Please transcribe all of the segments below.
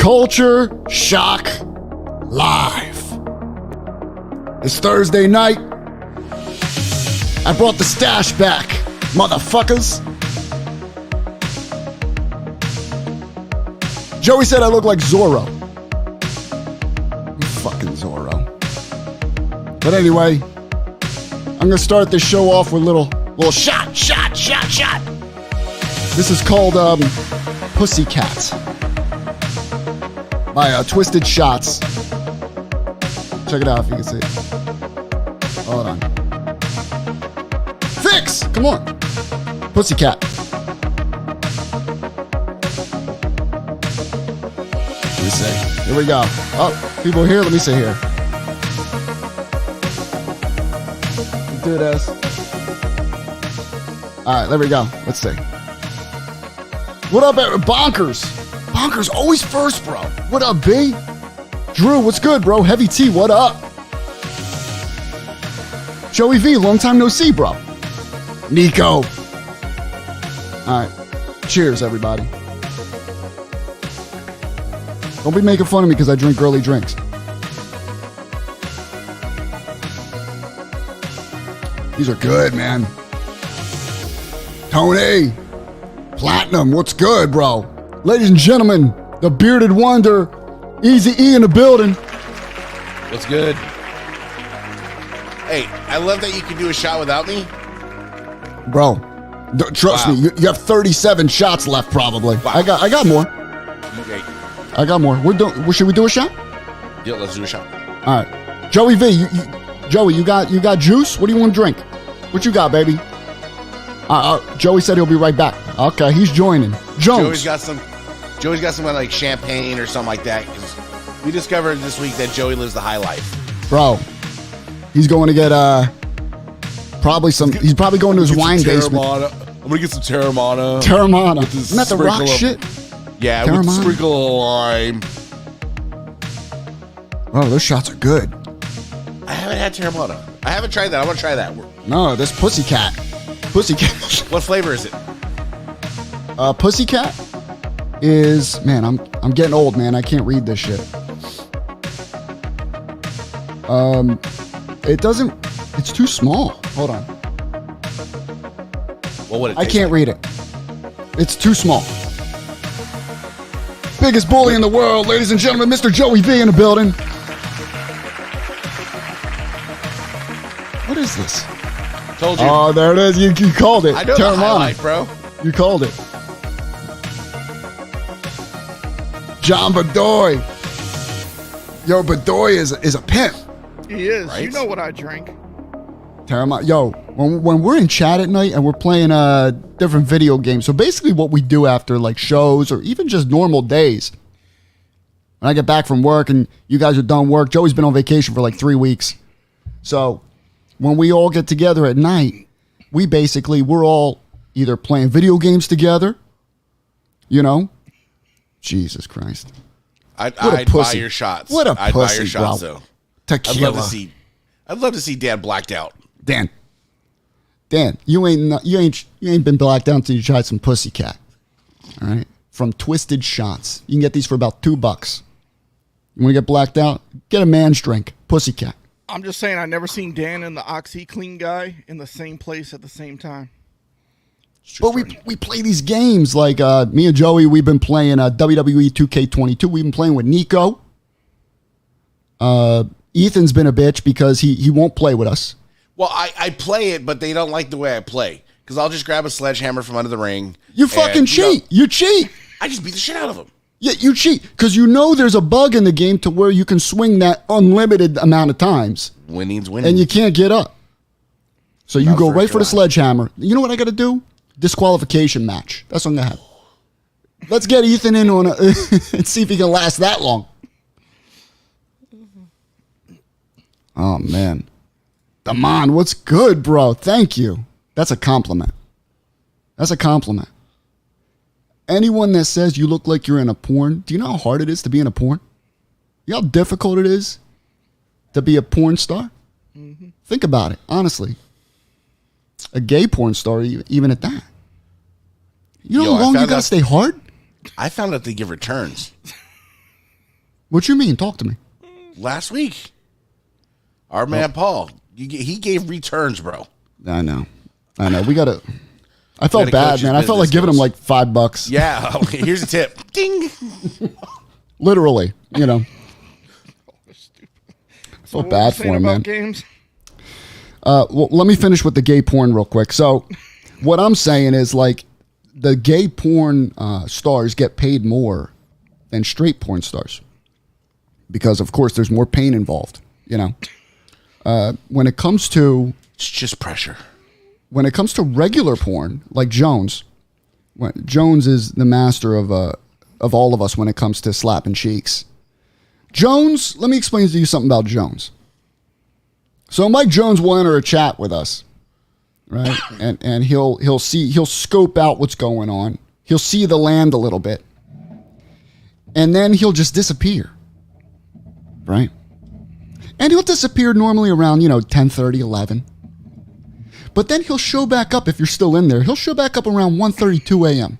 Culture Shock Live. It's Thursday night. I brought the stash back, motherfuckers. Joey said I look like Zorro. Fucking Zorro. But anyway, I'm gonna start this show off with a little shot. This is called Pussycat by Twisted Shots. Check it out if you can see it. Hold on. Fix! Come on. Pussycat. Let me see. Here we go. Oh, people here? Let me see here. Do this. Alright, there we go. Let's see. What up, Bonkers? Bonkers always first, bro. What up, B? Drew, what's good, bro? Heavy T, what up? Joey V, long time no see, bro. Nico. Alright. Cheers, everybody. Don't be making fun of me because I drink girly drinks. These are good, man. Tony. Platinum, what's good, bro? Ladies and gentlemen, the bearded wonder, Easy E in the building. What's good? Hey, I love that you can do a shot without me. Bro, trust me, you have 37 shots left probably. Wow. I got more. Okay. I got more. Should we do a shot? Yeah, let's do a shot. All right. Joey V, Joey, you got juice? What do you want to drink? What you got, baby? Joey said he'll be right back. Okay, he's joining. Jones. Joey's got some like champagne or something like that. 'Cause we discovered this week that Joey lives the high life. Bro, he's going to get probably some. He's probably going to his wine basement. I'm gonna get some Terramana. Isn't that the rock shit? Yeah, with a sprinkle of lime. Oh, those shots are good. I haven't had Terramana. I haven't tried that. I want to try that. No, this Pussycat. What flavor is it? Pussycat is, man, I'm getting old, man. I can't read this shit. It's too small. Hold on. What would it taste I can't like? read it. It's too small. Biggest bully in the world, ladies and gentlemen, Mr. Joey V in the building. What is this? Told you. Oh, there it is. You called it. I know the highlight, bro. You called it. John Bedoy. Yo, Bedoy is a pimp. He is. Right? You know what I drink. Yo, when we're in chat at night and we're playing different video games, so basically what we do after like shows or even just normal days, when I get back from work and you guys are done work, Joey's been on vacation for like 3 weeks. So when we all get together at night, we're all either playing video games together, you know? Jesus Christ. I'd buy your shots. What a I'd pussy, buy your shots, bro. though. Tequila. I'd love to see Dad blacked out. Dan, you ain't been blacked out until you tried some Pussycat. All right? From Twisted Shots. You can get these for about $2. You want to get blacked out? Get a man's drink. Pussycat. I'm just saying, I've never seen Dan and the OxyClean guy in the same place at the same time. But we play these games like me and Joey. We've been playing WWE 2K22. We've been playing with Nico. Ethan's been a bitch because he won't play with us. Well, I play it, but they don't like the way I play. Because I'll just grab a sledgehammer from under the ring. You fucking cheat. You cheat. I just beat the shit out of him. Yeah, you cheat. Because you know there's a bug in the game to where you can swing that unlimited amount of times. Winning's winning. And you can't get up. So you go right for the sledgehammer. You know what I got to do? Disqualification match. That's what I'm going to have. Let's get Ethan in on it and see if he can last that long. Oh, man. Damon, what's good, bro? Thank you. That's a compliment. That's a compliment. Anyone that says you look like you're in a porn, do you know how hard it is to be in a porn? You know how difficult it is to be a porn star? Mm-hmm. Think about it, honestly. A gay porn star, even at that. You know how long you got to stay hard? I found out they give returns. What you mean? Talk to me. Last week, our man Paul, he gave returns, bro. I know. We gotta. I felt Gotta bad, coach his man. I felt like business giving him skills. like $5. Yeah. Okay, here's a tip. Ding. Literally, you know. I felt bad for him, man. Games? Well, let me finish with the gay porn real quick. So, what I'm saying is like the gay porn stars get paid more than straight porn stars because, of course, there's more pain involved. You know, when it comes to It's just pressure. when it comes to regular porn, like Jones, Jones is the master of all of us when it comes to slapping cheeks. Jones, let me explain to you something about Jones. So Mike Jones will enter a chat with us, right? And he'll scope out what's going on. He'll see the land a little bit. And then he'll just disappear. Right? And he'll disappear normally around, 10:30, 11. But then he'll show back up if you're still in there. He'll show back up around 1:32 a.m.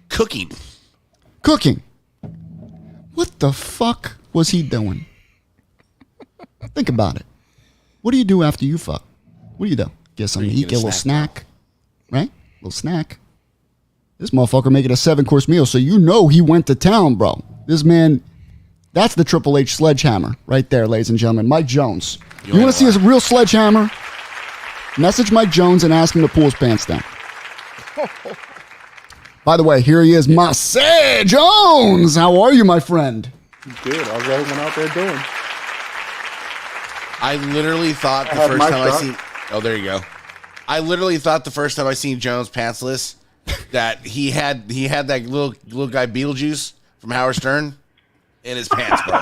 Cooking. What the fuck was he doing? Think about it. What do you do after you fuck? What do you do? Get something to eat, get a little snack, right? A little snack. This motherfucker making a 7-course meal, so you know he went to town, bro. This man, that's the Triple H sledgehammer right there, ladies and gentlemen. Mike Jones. You want to see his real sledgehammer? Message Mike Jones and ask him to pull his pants down. By the way, here he is, Marcel Jones. How are you, my friend? Good. How's everyone out there doing? I literally thought the first time I seen. Oh, there you go. I literally thought the first time I seen Jones pantsless that he had that little guy Beetlejuice from Howard Stern in his pants, bro.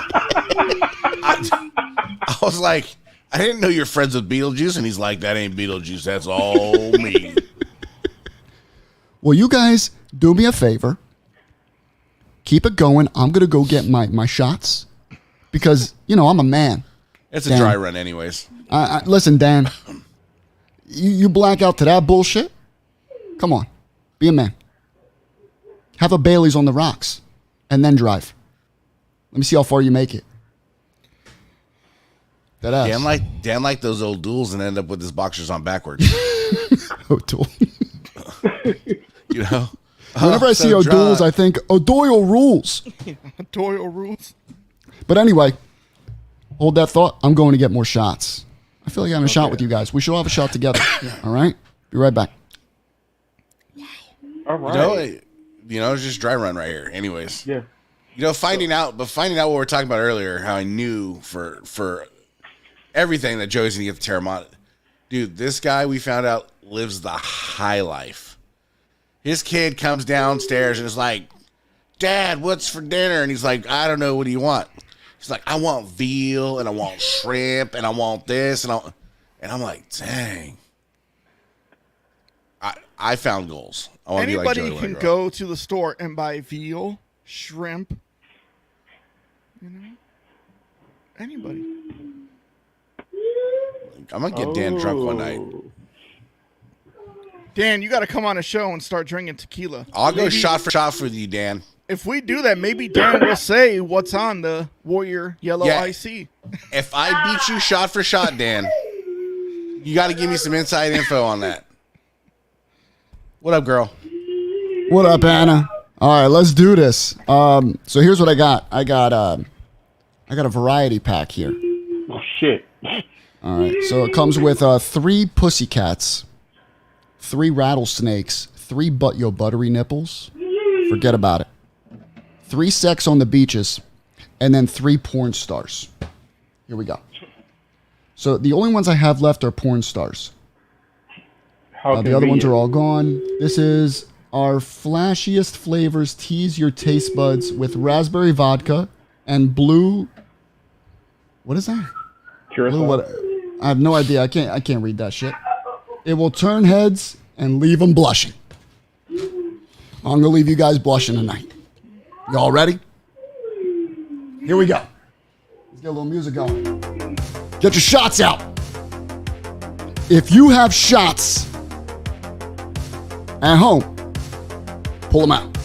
I was like, I didn't know you're friends with Beetlejuice, and he's like, that ain't Beetlejuice. That's all me. Well, you guys do me a favor. Keep it going. I'm gonna go get my shots because I'm a man. It's a Dan. dry run, anyways. Listen, Dan, you black out to that bullshit? Come on. Be a man. Have a Bailey's on the rocks and then drive. Let me see how far you make it. That ass. Dan like those old duels and end up with his boxers on backwards. O'Toole. Whenever I see O'Doyle's, I think O'Doyle rules. Doyle rules. But anyway, hold that thought. I'm going to get more shots. I feel like having a shot with you guys. We should all have a shot together. All right? Be right back. All right. It's just dry run right here. Anyways. Yeah. Finding out what we were talking about earlier, how I knew for everything that Joey's gonna get the Terramana. Dude, this guy we found out lives the high life. His kid comes downstairs and is like, Dad, what's for dinner? And he's like, I don't know, what do you want? He's like, I want veal and I want shrimp and I want this and I'm like, dang. I found goals. I want to be like Joey Anybody can when I grow up. go to the store and buy veal, shrimp. Anybody. I'm gonna get Dan drunk one night. Dan, you got to come on a show and start drinking tequila. I'll go shot for shot with you, Dan. If we do that, maybe Dan will say what's on the Warrior Yellow Yeah. IC. If I beat you shot for shot, Dan, you got to give me some inside info on that. What up, girl? What up, Anna? All right, let's do this. So here's what I got. I got a variety pack here. Oh, shit. All right, so it comes with 3 pussycats, 3 rattlesnakes, 3 buttery nipples. Forget about it. 3 sex on the beaches, and then 3 porn stars. Here we go. So the only ones I have left are porn stars. The other ones are all gone. This is our flashiest flavors. Tease your taste buds with raspberry vodka and blue. What is that? Blue what? I have no idea. I can't read that shit. It will turn heads and leave them blushing. I'm gonna leave you guys blushing tonight. Y'all ready? Here we go. Let's get a little music going. Get your shots out. If you have shots at home, pull them out.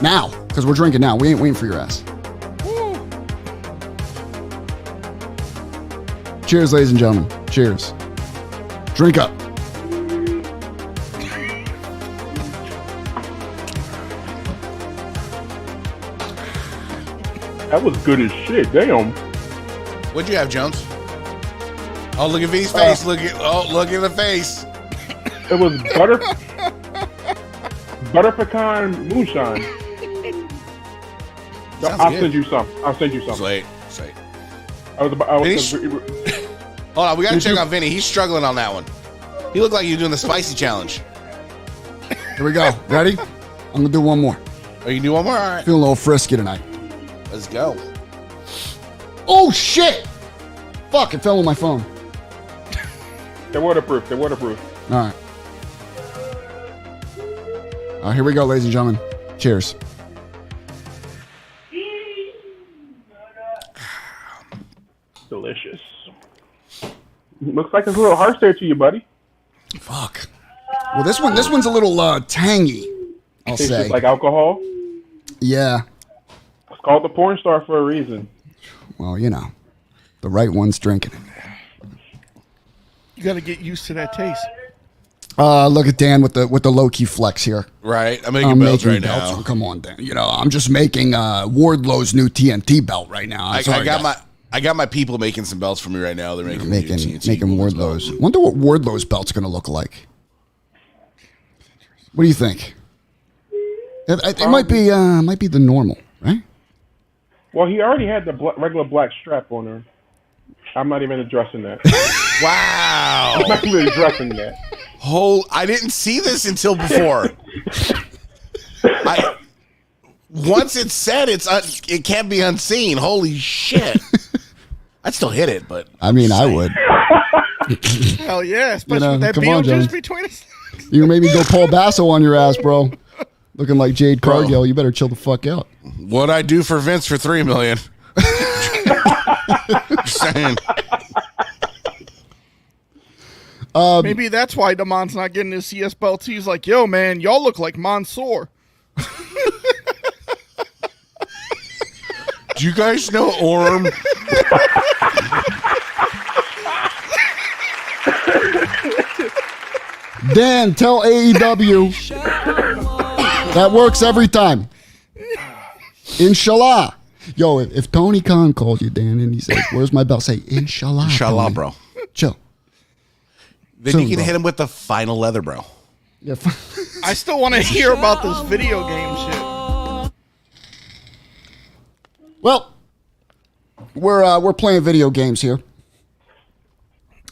Now, because we're drinking now. We ain't waiting for your ass. Cheers, ladies and gentlemen. Cheers. Drink up. That was good as shit. Damn. What'd you have, Jones? Oh, look at V's face. Look at the face. It was butter pecan moonshine. I'll send you some. Sweet. Hold on, we gotta check out Vinny. He's struggling on that one. He looked like he was doing the spicy challenge. Here we go. Ready? I'm gonna do one more. Oh, you can do one more? All right. Feeling a little frisky tonight. Let's go. Oh shit! Fuck! It fell on my phone. They're waterproof. All right. Here we go, ladies and gentlemen. Cheers. Delicious. Looks like it's a little harsh there to you, buddy. Fuck. Well, this one's a little tangy. I'll Tastes say. just like alcohol. Yeah. It's called the porn star for a reason. Well, you know, the right one's drinking it. You got to get used to that taste. Look at Dan with the low key flex here. Right, I'm making belts right now. Oh, come on, Dan. You know, I'm just making Wardlow's new TNT belt right now. I got my people making some belts for me right now. They're making Wardlow's. Wonder what Wardlow's belt's gonna look like. What do you think? It might be the normal, right? Well, he already had the regular black strap on her. I'm not even addressing that. Wow. I'm not even addressing that. I didn't see this until before. Once it's said, it can't be unseen. Holy shit! I'd still hit it, but I mean, I would. Hell yeah, especially with that come on, Beetlejuice Jones. between us. You made me go Paul Basso on your ass, bro. Looking like Jade Cargill. You better chill the fuck out. what'd I do for Vince for $3 million? Just saying. Maybe that's why Damon's not getting his CS belt. He's like, yo, man, y'all look like Mansoor. Do you guys know Orm? Dan, tell AEW that works every time. Inshallah. Yo, if Tony Khan calls you, Dan, and he says, where's my belt? Say, Inshallah. Inshallah, Tony. bro. Chill. Then Soon, you can bro. hit him with the final leather, bro. Yeah. I still want to hear about this video game shit. Well, we're playing video games here,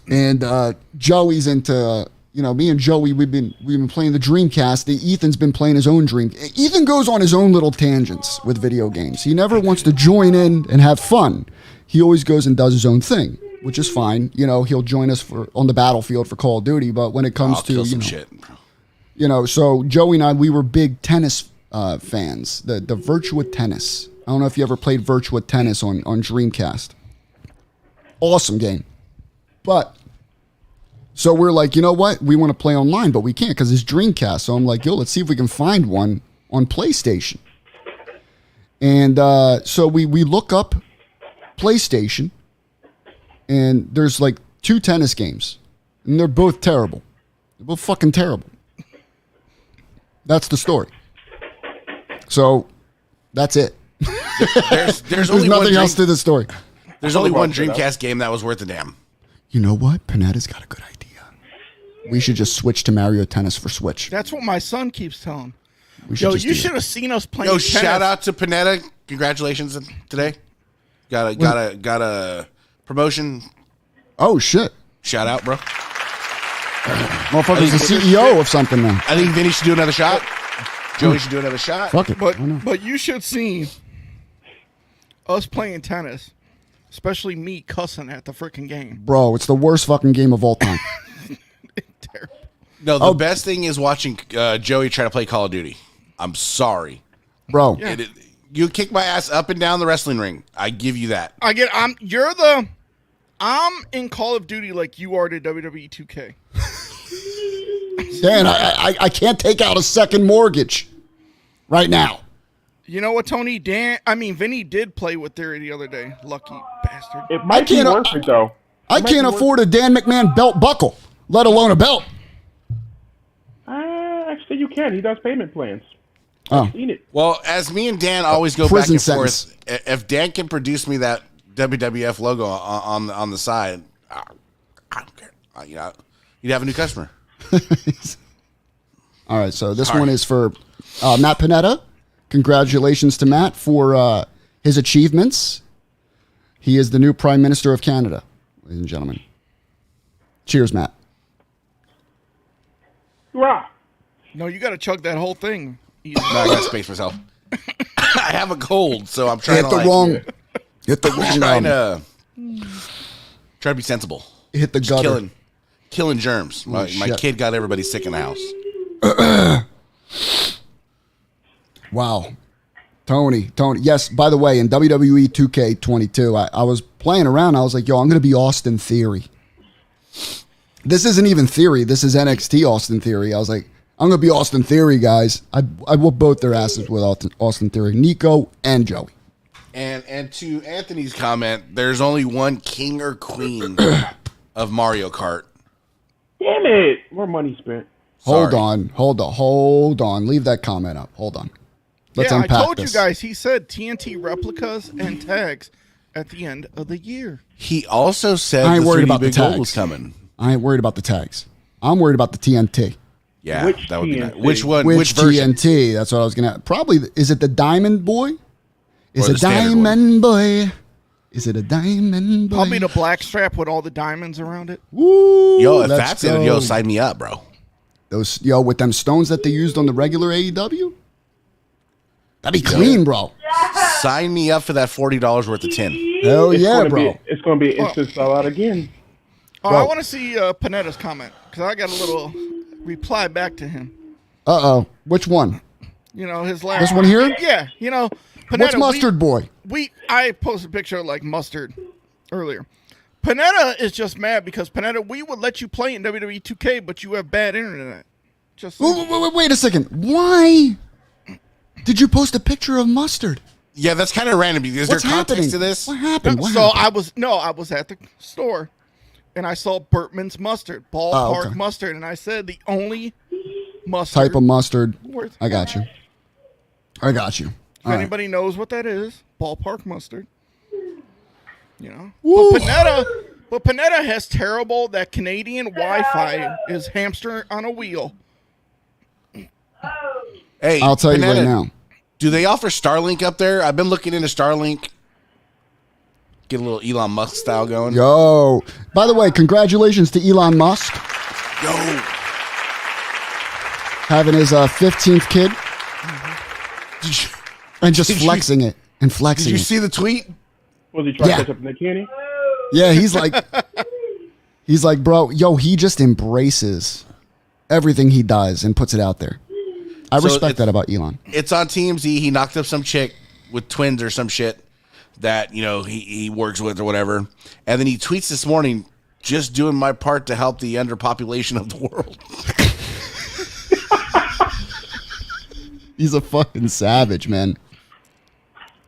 and Joey's into me and Joey we've been playing the Dreamcast. Ethan's been playing his own Dream. Ethan goes on his own little tangents with video games. He never wants to join in and have fun. He always goes and does his own thing, which is fine. You know, he'll join us on the battlefield for Call of Duty, but when it comes to shit. So Joey and I, we were big tennis fans. The Virtua Tennis. I don't know if you ever played Virtua Tennis on Dreamcast. Awesome game. But, so we're like, you know what? We want to play online, but we can't because it's Dreamcast. So I'm like, yo, let's see if we can find one on PlayStation. And so we look up PlayStation, and there's like 2 tennis games. And they're both terrible. They're both fucking terrible. That's the story. So, that's it. There's There's nothing else to the story. There's only one Dreamcast game that was worth a damn. You know what? Panetta's got a good idea. We should just switch to Mario Tennis for Switch. That's what my son keeps telling. We Yo, just you do should that. have seen us playing Yo, tennis. shout out to Panetta. Congratulations today. Got a promotion. Oh, shit. Shout out, bro. Motherfucker's the CEO of something now. I think Vinny should do another shot. Joey should do another shot. Fuck it. Why not? But you should see us playing tennis, especially me cussing at the freaking game. Bro, it's the worst fucking game of all time. Terrible. No, the best thing is watching Joey try to play Call of Duty. I'm sorry. Bro. Yeah. You kick my ass up and down the wrestling ring. I give you that. I'm in Call of Duty like you are to WWE 2K. Dan, I can't take out a second mortgage right now. You know what, Tony? Vinny did play with Theory the other day. Lucky bastard. It might be worth it, though. I can't afford a Dan McMahon belt buckle, let alone a belt. Actually, you can. He does payment plans. Oh, I've seen it. Well, as me and Dan always go back Prison and sentence. forth, if Dan can produce me that WWF logo on the side, I don't care. You'd have a new customer. all right. So this one is for Matt Panetta. Congratulations to Matt for his achievements. He is the new Prime Minister of Canada, ladies and gentlemen. Cheers, Matt. Hurrah! No, you got to chug that whole thing. No, I got space for myself. I have a cold, so I'm trying Hit to the wrong. Hit the wrong. Try to be sensible. Hit the Just gutter. killing germs. My shit. kid got everybody sick in the house. Wow. Tony. Yes, by the way, in WWE 2K22, I was playing around. I was like, yo, I'm going to be Austin Theory. This isn't even Theory. This is NXT Austin Theory. I was like, I'm going to be Austin Theory, guys. I whoop both their asses with Austin Theory. Nico and Joey. And to Anthony's comment, there's only one king or queen of Mario Kart. Damn it! More money spent. Hold Sorry. on. Leave that comment up. Hold on. Let's I unpack told this. you guys. He said TNT replicas and tags at the end of the year. He also said I ain't the worried 3D about the Big Gold tags. was coming. I ain't worried about the tags. I'm worried about the TNT. Yeah, Which that would be nice. TNT? Which one? Which Which version? TNT? That's what I was gonna. Probably is it the Diamond Boy? Is Or it the standard one? Diamond Boy? Is it a Diamond Boy? Probably the black strap with all the diamonds around it. Woo, Yo, if let's that's go. it, yo, sign me up, bro. Those with them stones that they used on the regular AEW. That'd be clean, bro. Sign me up for that $40 worth of tin. Hell It's yeah, gonna bro. It's going to be an instant sellout again. Oh, Bro. I want to see Panetta's comment because I got a little reply back to him. Which one? You know, his last. This one here? Yeah, you know, Panetta. What's Mustard Boy? I posted a picture of like mustard earlier. Panetta is just mad because Panetta, we would let you play in WWE 2K, but you have bad internet. Just Wait a second. Why did you post a picture of Mustard? Yeah, that's kind of random. Is What's there context happening? to this? What happened? What so happened? I was at the store and I saw Burtman's mustard, ballpark okay. mustard, and I said the only mustard Type of mustard. worth. I got you. If All right. anybody knows what that is, ballpark mustard. You know, Woo. but Panetta has terrible. That Canadian Wi-Fi is hamster on a wheel. Hey, I'll tell you right Panetta, now. Do they offer Starlink up there? I've been looking into Starlink. Get a little Elon Musk style going. Yo. By the way, congratulations to Elon Musk Yo. having his 15th kid Did you, and just Did you- flexing it and flexing did you it. see the tweet? Was he trying Yeah. to catch up to Nick Kenny? Yeah, he's like, bro, yo, he just embraces everything he does and puts it out there. I So respect it's- that about Elon. It's on TMZ. He knocked up some chick with twins or some shit that, you know, he works with or whatever. And then he tweets this morning, just doing my part to help the underpopulation of the world. He's a fucking savage, man.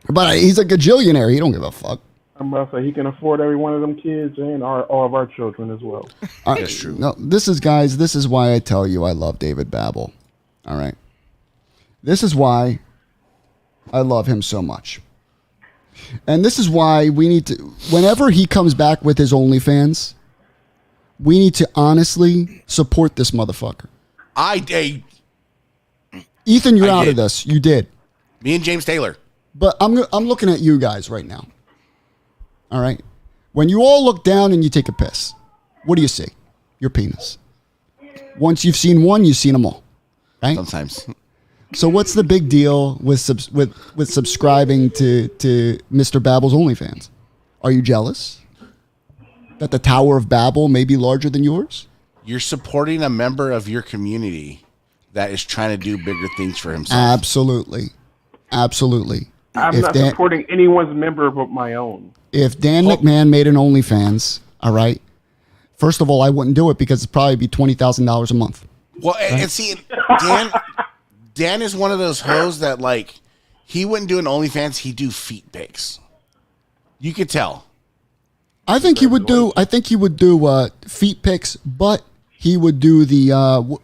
But he's a gajillionaire. He don't give a fuck. I'm about to say he can afford every one of them kids and all of our children as well. That's true. No, this is why I tell you I love David Babel. All right. This is why I love him so much. And this is why we need to, whenever he comes back with his OnlyFans, we need to honestly support this motherfucker. Hey, Ethan, you're I out did. of this. You did. me and James Taylor. But I'm looking at you guys right now. All right. When you all look down and you take a piss, what do you see? Your penis. Once you've seen one, you've seen them all. Right? Sometimes. So what's the big deal with subscribing to Mr. Babel's OnlyFans? Are you jealous that the Tower of Babel may be larger than yours? You're supporting a member of your community that is trying to do bigger things for himself. Absolutely. I'm If not Dan- supporting anyone's member but my own. If Dan McMahon made an OnlyFans, all right, first of all, I wouldn't do it because it'd probably be $20,000 a month. Well, and see, Dan is one of those hoes that, like, he wouldn't do an OnlyFans, he'd do feet pics. You could tell. I think he would do. I think he would do feet pics, but he would do the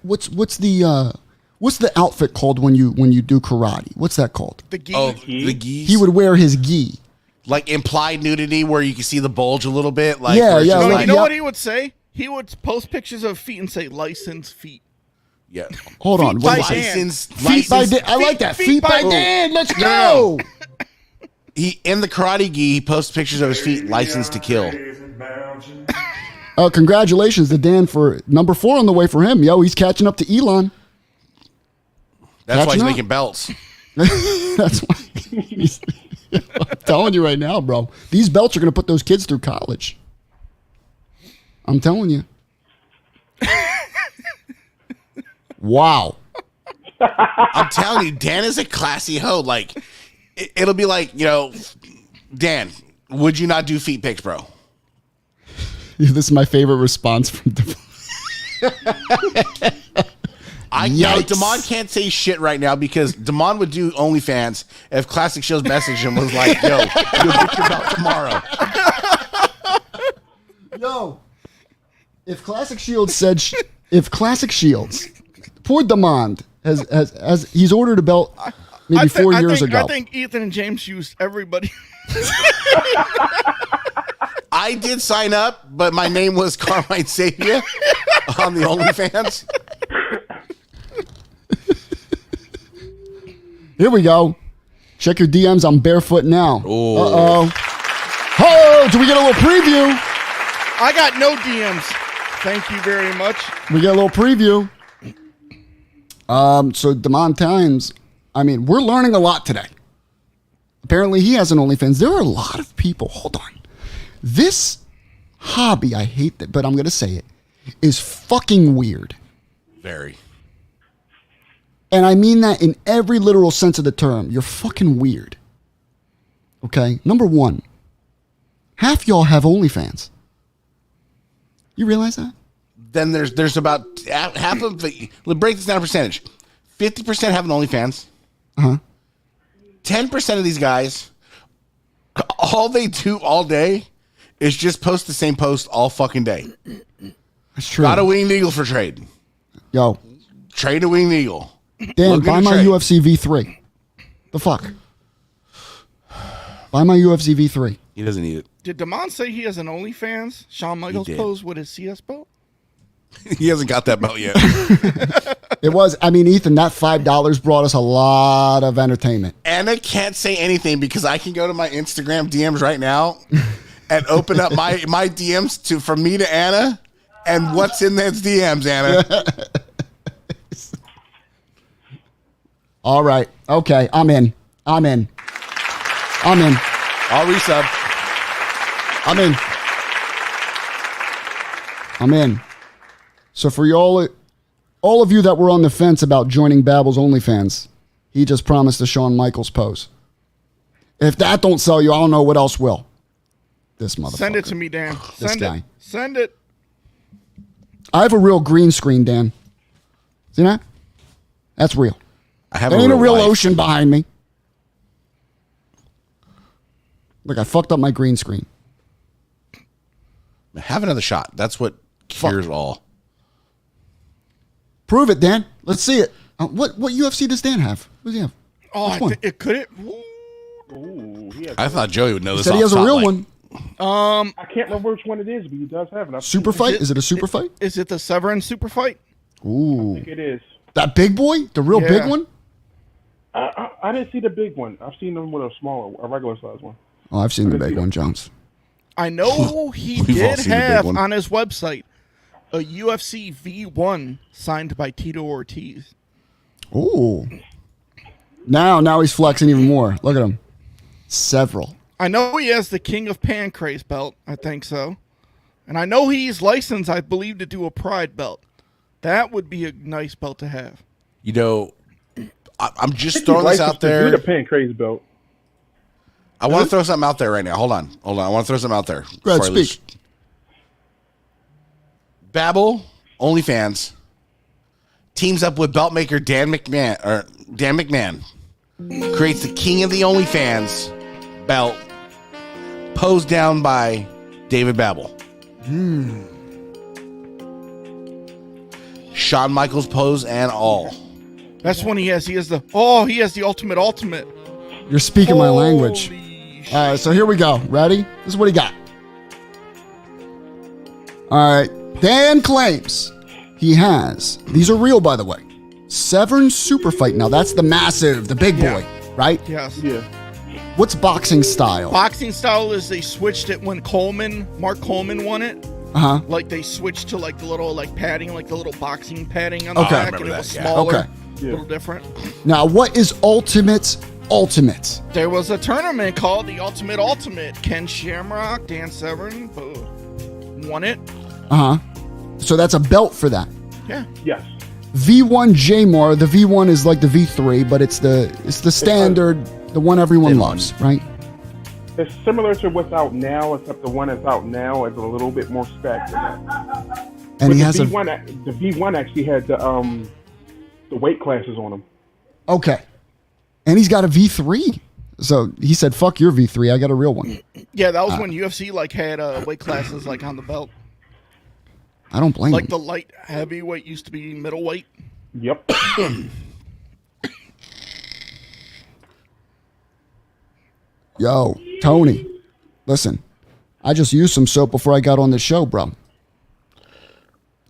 what's the outfit called when you do karate? What's that called? The gi. Oh, the geese. He would wear his gi. Like implied nudity where you can see the bulge a little bit. Like Yeah, where it's yeah, just No, like- you know Yep. what he would say? He would post pictures of feet and say "licensed feet." yeah. Hold on. Feet What by is it? Dan. Licensed. Feet by Dan. I Feet- like that. feet Feet by by- Dan. Let's No, go. He in the karate gi. He posts pictures of his feet, licensed to kill. Oh, congratulations to Dan for number 4 on the way for him. Yo, he's catching up to Elon. That's why Catching he's up. making belts. That's why. I'm telling you right now, bro. These belts are going to put those kids through college. I'm telling you. Wow. I'm telling you, Dan is a classy hoe. Like, it'll be like, Dan, would you not do feet pics, bro? This is my favorite response from Yikes. Damon can't say shit right now because Damon would do OnlyFans if Classic Shields messaged him was like, yo, you'll get your belt tomorrow. Yo, if Classic Shields said, if Classic Shields, poor Demond has he's ordered a belt maybe 4 years ago. I think Ethan and James used everybody. I did sign up, but my name was Carmine Sapia on the OnlyFans. Here we go. Check your DMs. I'm barefoot now. Oh. Oh, do we get a little preview? I got no DMs. Thank you very much. We get a little preview. So Demond Times, I mean, we're learning a lot today. Apparently he has an OnlyFans. There are a lot of people. Hold on. This hobby, I hate that, but I'm going to say it, is fucking weird. Very. And I mean that in every literal sense of the term. You're fucking weird. Okay? Number one, half y'all have OnlyFans. You realize that? Then there's about half of the, let's break this down percentage. 50% have an OnlyFans. Uh-huh. 10% of these guys, all they do all day is just post the same post all fucking day. That's true. Got a winged eagle for trade. Yo, Trade a winged eagle. Dan, Look at buy the my trade. UFC V3. The fuck? Buy my UFC V3. He doesn't need it. Did Damon say he has an OnlyFans? Shawn Michaels did. pose with his CS belt? He hasn't got that belt yet. It was, I mean, Ethan, that $5 brought us a lot of entertainment. Anna can't say anything because I can go to my Instagram DMs right now and open up my DMs from me to Anna, and what's in those DMs, Anna? All right. Okay. I'm in. I'll resub. I'm in. So for all of you that were on the fence about joining Babble's OnlyFans, he just promised a Shawn Michaels pose. If that don't sell you, I don't know what else will. This motherfucker. Send it to me, Dan. This Send guy. it. Send it. Oh, I have a real green screen, Dan. See that? That's real. I have There ain't a real life. ocean behind me. Look, I fucked up my green screen. Have another shot. That's what cures all. Prove it, Dan. Let's see it. What UFC does Dan have? What does he have? Oh, Which one? it could it. Ooh, he has I thought Joey would know He this. said he off has a top, real like- one. I can't remember which one it is, but he does have it. I've Super seen it. fight? Is it a super fight? Is it the Severin super fight? Ooh. It is. That big boy? The real Yeah. big one? I didn't see the big one. I've seen them with a regular size one. Oh, I've seen the big one, Jones. I know he We've all did seen the big have one. on his website a UFC V1 signed by Tito Ortiz. Ooh. Now he's flexing even more. Look at him. Several. I know he has the King of Pancrase belt. I think so. And I know he's licensed, I believe, to do a Pride belt. That would be a nice belt to have. You know, I'm just He's throwing this licensed out to there. do the Pancrase belt. I want to throw something out there right now. Hold on. I want to throw something out there. Go ahead, before I lose. speak. Babel, OnlyFans, teams up with belt maker Dan McMahon, creates the King of the OnlyFans belt, posed down by David Babel. Shawn Michaels pose and all. That's when he has the ultimate. You're speaking my language. Holy All right, so here we go. Ready? This is what he got. All right. Dan claims he has, these are real, by the way, Severn Super Fight. Now, that's the massive, the big boy, right? Yes. Yeah. What's boxing style? Boxing style is they switched it when Mark Coleman won it. Uh-huh. Like they switched to like the little like padding, like the little boxing padding on the Okay. back, I remember and it that, was yeah. smaller, Okay. a little different. Now, what is Ultimate? There was a tournament called the Ultimate. Ken Shamrock, Dan Severn, won it. Uh-huh. So that's a belt for that. Yeah. Yes. V1 Jamar, the V1 is like the V3, but it's the standard, the one everyone loves, right? It's similar to what's out now, except the one that's out now is a little bit more stacked. And he has the V1 actually had the weight classes on them. Okay. And he's got a V3. So he said, fuck your V3, I got a real one. Yeah, that was when UFC like had weight classes like on the belt. I don't blame Like him. the light heavyweight used to be middleweight. Yep. Yo, Tony, listen, I just used some soap before I got on the show, bro.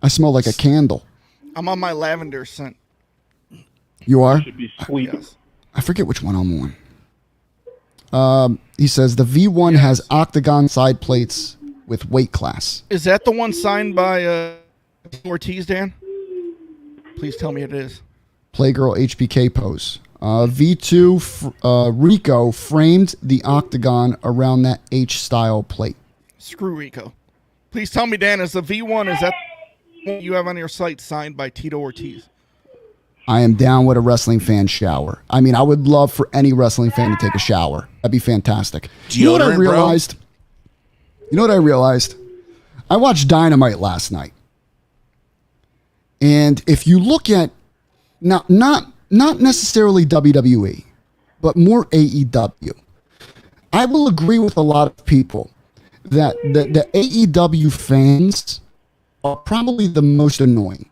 I smell like a candle. I'm on my lavender scent. You are? Should be sweet. Yes. I forget which one I'm on. He says the V1 has octagon side plates with weight class. Is that the one signed by Ortiz, Dan? Please tell me it is. Playgirl HBK pose. V2 Rico framed the octagon around that H-style plate. Screw Rico. Please tell me, Dan, is the V1, is that what you have on your site signed by Tito Ortiz? I am down with a wrestling fan shower. I mean, I would love for any wrestling fan to take a shower. That'd be fantastic. You know what I Deodorant, bro? realized? You know what I realized? I watched Dynamite last night. And if you look at not necessarily WWE, but more AEW, I will agree with a lot of people that the AEW fans are probably the most annoying.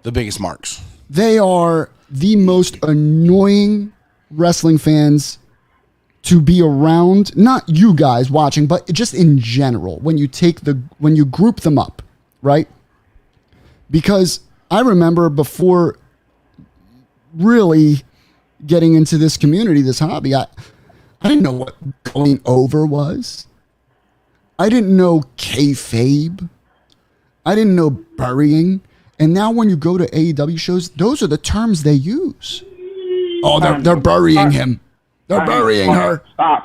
The biggest marks. They are the most annoying wrestling fans to be around. Not you guys watching, but just in general, when you group them up, right? Because I remember before really getting into this community, this hobby, I didn't know what going over was. I didn't know kayfabe. I didn't know burying. And now when you go to AEW shows, those are the terms they use. Oh, they're burying him. They're burying her. Stop.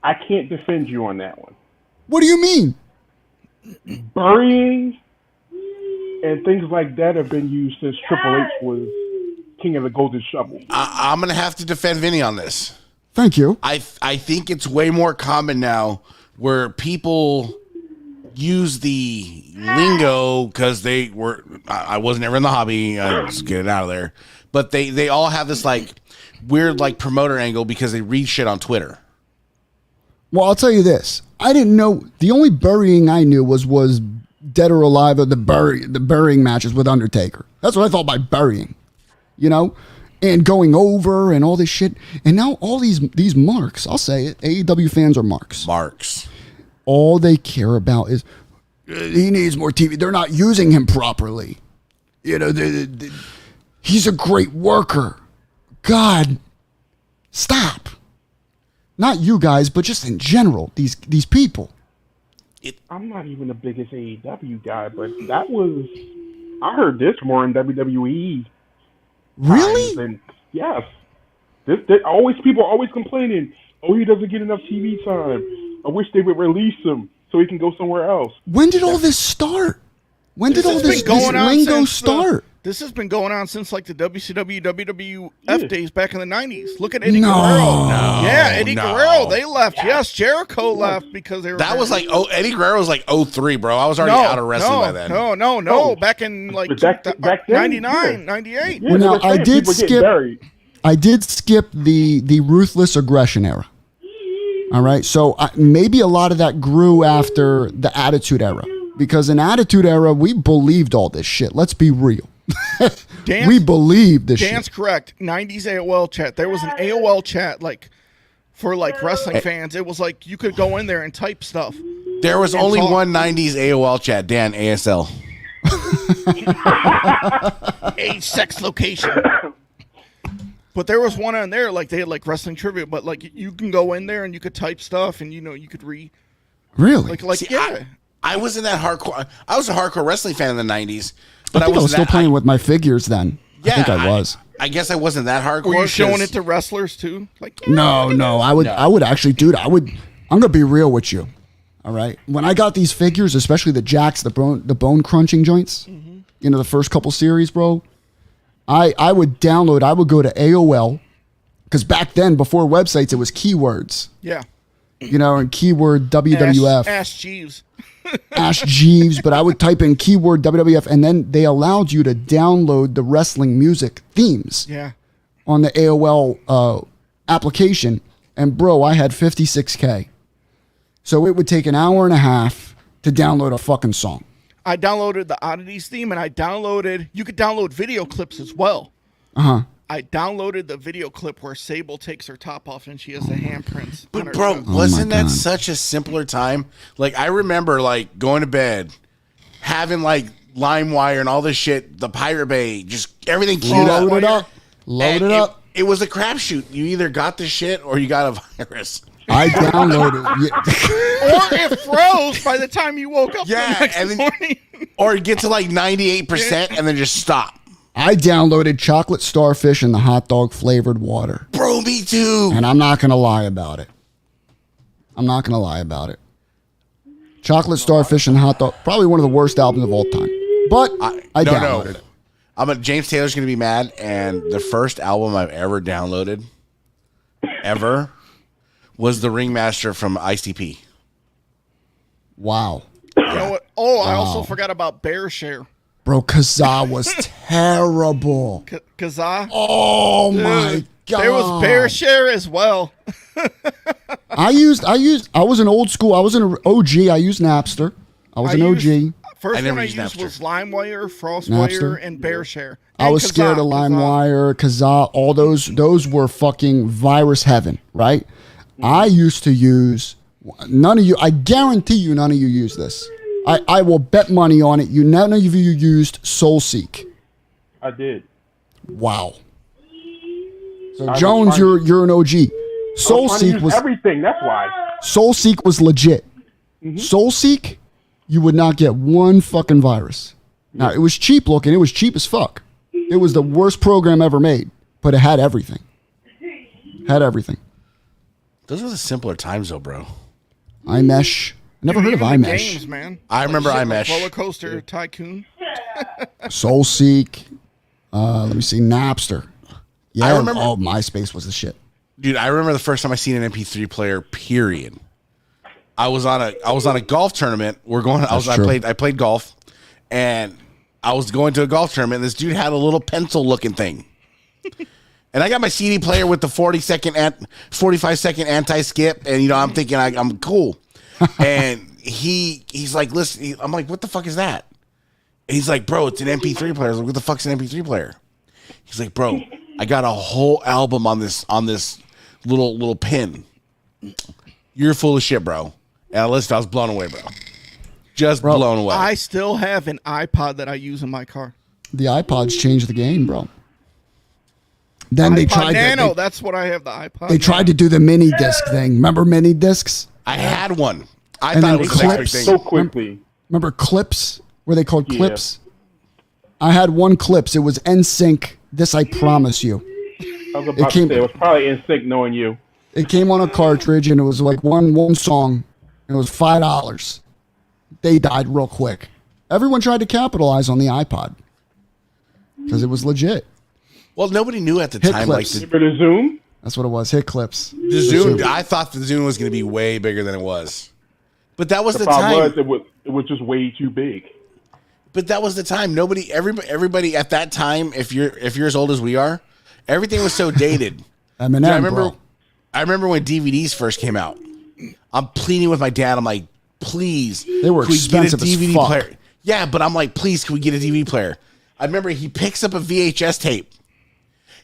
I can't defend you on that one. What do you mean? Burying and things like that have been used since Triple H was king of the Golden Shovel. I'm going to have to defend Vinny on this. Thank you. I think it's way more common now where people use the lingo because they were. I wasn't ever in the hobby. I just get it out of there. But they all have this like weird like promoter angle because they read shit on Twitter. Well, I'll tell you this. I didn't know. The only burying I knew was Dead or Alive or the burying matches with Undertaker. That's what I thought by burying. You know? And going over and all this shit. And now all these marks, I'll say it, AEW fans are marks. Marks. All they care about is he needs more TV. They're not using him properly. You know, he's a great worker. God, stop. Not you guys, but just in general, these people. I'm not even the biggest AEW guy, but I heard this more in WWE. Really? And yes. People are always complaining, oh, he doesn't get enough TV time. I wish they would release him so he can go somewhere else. When did all this start? When did all this on lingo since, start? This has been going on since like the WCW, WWF days back in the 90s. Look at Eddie No. Guerrero. No, Yeah, Eddie no. Guerrero. They left. Yes, Jericho left because they were. That was like Eddie Guerrero was like 03, bro. I was already out of wrestling by then. No. Back in like But back then, 99, yeah. 98. Yeah, Well, now, that's what I'm saying. People get buried. I did skip the ruthless aggression era. All right. So maybe a lot of that grew after the Attitude Era. Because in Attitude Era, we believed all this shit. Let's be real. We believed this shit. Dan's correct. 90s AOL chat. There was an AOL chat like for like wrestling fans. It was like you could go in there and type stuff. There was only one 90s AOL chat, Dan, ASL. Age, sex, location. But there was one on there, like they had like wrestling trivia, but like you can go in there and you could type stuff and you could read. Really? Like yeah. I wasn't that hardcore. I was a hardcore wrestling fan in the 90s, but I think I was still playing with my figures then. Yeah, I think I was. I guess I wasn't that hardcore. Were you showing it to wrestlers too? Like yeah, No. I would actually, dude. I'm gonna be real with you. All right. When I got these figures, especially the jacks, the bone crunching joints, the first couple series, bro, I would download. I would go to AOL because back then, before websites, it was keywords. Yeah. And keyword WWF. Ash Jeeves. Ash Jeeves, but I would type in keyword WWF, and then they allowed you to download the wrestling music themes on the AOL application. And bro, I had 56K. So it would take an hour and a half to download a fucking song. I downloaded the Oddities theme, and you could download video clips as well. Uh-huh. I downloaded the video clip where Sable takes her top off and she has the handprints. But bro, wasn't that such a simpler time? Like I remember like going to bed, having like LimeWire and all this shit, the Pirate Bay, just everything queued up. Load it up. It was a crapshoot. You either got the shit or you got a virus. I downloaded it. Or it froze by the time you woke up the next morning. Or get to like 98% and then just stop. I downloaded chocolate starfish and the hot dog flavored water. Bro, me too. And I'm not going to lie about it. Chocolate starfish and hot dog, probably one of the worst albums of all time. But I downloaded it. James Taylor's going to be mad. And the first album I've ever downloaded, ever, was The Ringmaster from ICP. Wow. You know what? Oh, I also forgot about Bear Share. Bro, Kazaa was terrible. Kazaa? Oh my God. There was Bear Share as well. I was an old school. I was an OG. I used Napster. I was an OG. First one I used was LimeWire, FrostWire, and Bear Share. I was scared of LimeWire, Kazaa, all those were fucking virus heaven, right? I used to use, none of you, I guarantee you none of you use this. I will bet money on it. None of you used SoulSeek. I did. Wow. So Jones, you're an OG. SoulSeek was everything. That's why. SoulSeek was legit. SoulSeek, you would not get one fucking virus. Now it was cheap looking. It was cheap as fuck. It was the worst program ever made, but it had everything. Those were the simpler times, though, bro. iMesh. Never heard of iMesh. Games, man. I remember iMesh. Roller Coaster Tycoon. SoulSeek. Let me see. Napster. Yeah, I remember. Oh, MySpace was the shit. Dude, I remember the first time I seen an MP3 player. Period. I was on a golf tournament. I played golf, and I was going to a golf tournament. And this dude had a little pencil looking thing, and I got my CD player with the 45 second anti skip, and I'm thinking I'm cool. And he's like, listen, I'm like, what the fuck is that? And he's like, bro, it's an MP3 player. I was like, what the fuck's an MP3 player? He's like, bro, I got a whole album on this little pin. You're full of shit, bro. And I listened, I was blown away, bro. Blown away. I still have an iPod that I use in my car. The iPods changed the game, bro. Then they tried Nano, that's what I have, the iPod. They tried to do the mini disc thing. Remember mini discs? I had one. I And thought then it was clips. the next big thing. So quickly. Remember clips? Were they called clips? I had one clips. It was NSYNC. This I promise you. I was about to say, it was probably in sync knowing you. It came on a cartridge and it was like one song. It was $5. They died real quick. Everyone tried to capitalize on the iPod because it was legit. Well, nobody knew at the Hit time. clips. Like For the Zoom? That's what it was. Hit clips. the Zune. I thought the Zune was going to be way bigger than it was. But that was the time. It was just way too big. But that was the time. Everybody at that time, if you're as old as we are, everything was so dated. Eminem, Dude, bro. I remember when DVDs first came out. I'm pleading with my dad. I'm like, please. They were can we get a expensive as DVD fuck. player? Yeah, but I'm like, please, can we get a DVD player? I remember he picks up a VHS tape.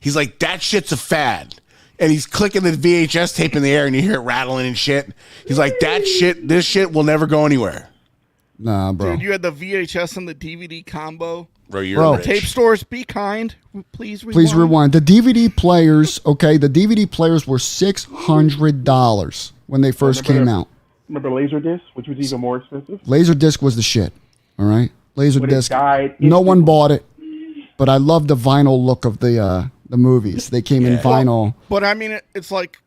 He's like, that shit's a fad. And he's clicking the VHS tape in the air and you hear it rattling and shit. He's like, this shit will never go anywhere. Nah, bro. Dude, you had the VHS and the DVD combo. Bro, rich. Tape stores, be kind. Please rewind. Please rewind. The DVD players, okay, the DVD players were $600 when they first came out. Remember Laserdisc, which was even more expensive? Laserdisc was the shit. All right, When it Laserdisc. died, No one bought it, but I love the vinyl look of the movies. They came in vinyl. But I mean, it's like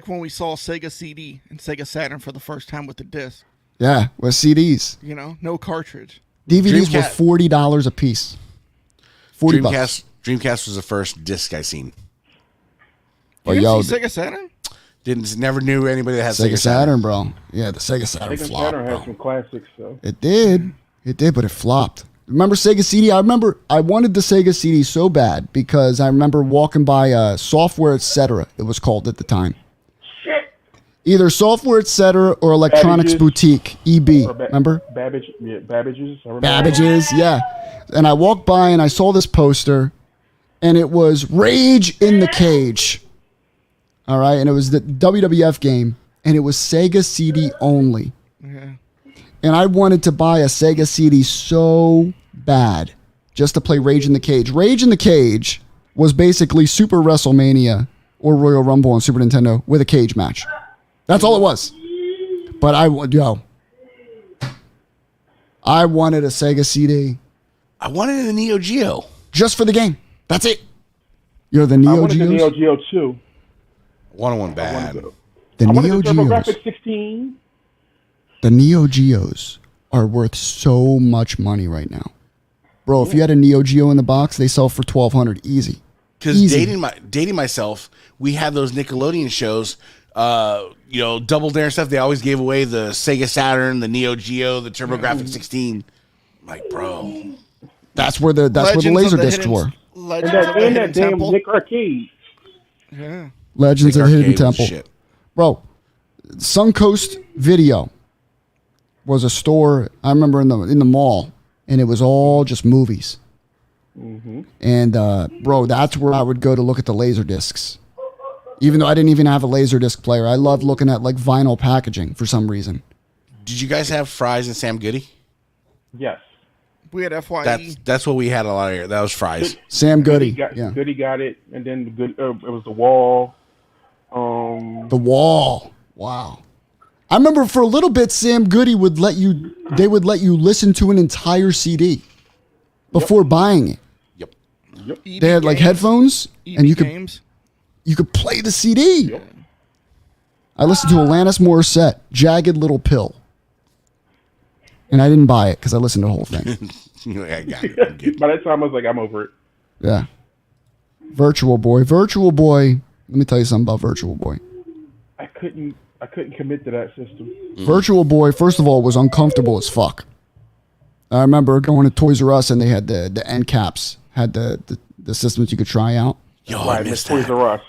when we saw Sega CD and Sega Saturn for the first time with the disc. Yeah, with CDs. You know, no cartridge. DVDs were $40 a piece. $40. Dreamcast was the first disc I seen. Oh, You yo, ever see Sega Saturn? Never knew anybody that had Sega Saturn, bro. Yeah, the Sega Saturn Sega flopped, Saturn bro. had some classics, so. It did, but it flopped. Remember Sega CD? I remember I wanted the Sega CD so bad because I remember walking by Software Etc. It was called at the time. Either Software Etc. or Electronics Babbage's. Boutique, EB. Or Remember? Babbage's. I remember. Babbage's, yeah. And I walked by and I saw this poster, and it was Rage in the Cage. All right, and it was the WWF game, and it was Sega CD only. Yeah. And I wanted to buy a Sega CD so bad just to play Rage in the Cage. Rage in the Cage was basically Super WrestleMania or Royal Rumble on Super Nintendo with a cage match. That's all it was. But I wanted a Sega CD I wanted a Neo Geo. just for the game. That's it. You're the I Neo wanted the Geos? Neo Geo too. One bad. The I wanted Neo the Geos. TurboGrafx 16. The Neo Geos are worth so much money right now. Bro, if you had a Neo Geo in the box, they sell for $1,200 easy. Because Easy. dating myself, we had those Nickelodeon shows, Double Dare stuff. They always gave away the Sega Saturn, the Neo Geo, the TurboGrafx 16. I'm like, bro, That's where the Legends laser of the discs Hidden- were. Legends of the And Hidden that damn Temple. Nick Arcade. Yeah. Legends of the Hidden Arcade was Temple. shit. Bro, Suncoast Video was a store I remember in the mall, and it was all just movies. And bro, that's where I would go to look at the laser discs. Even though I didn't even have a laser disc player, I loved looking at like vinyl packaging for some reason. Did you guys have Fries and Sam Goody? Yes. We had FYE. That's what we had a lot of here. That was Fries. Sam Goody, Goody got it, and then it was the Wall. The Wall. Wow. I remember for a little bit, Sam Goody would let you listen to an entire CD before buying it. Yep. EB They had like games. headphones, EB and you could games. play the CD. I listened to Alanis Morissette, Jagged Little Pill. And I didn't buy it because I listened to the whole thing. I got it. I'm good. By that time, I was like, I'm over it. Yeah. Virtual Boy. Virtual Boy. Let me tell you something about Virtual Boy. I couldn't commit to that system. Virtual Boy, first of all, was uncomfortable as fuck. I remember going to Toys R Us and they had the end caps, had the systems you could try out. Yo, I Right, missed Toys that. R Us.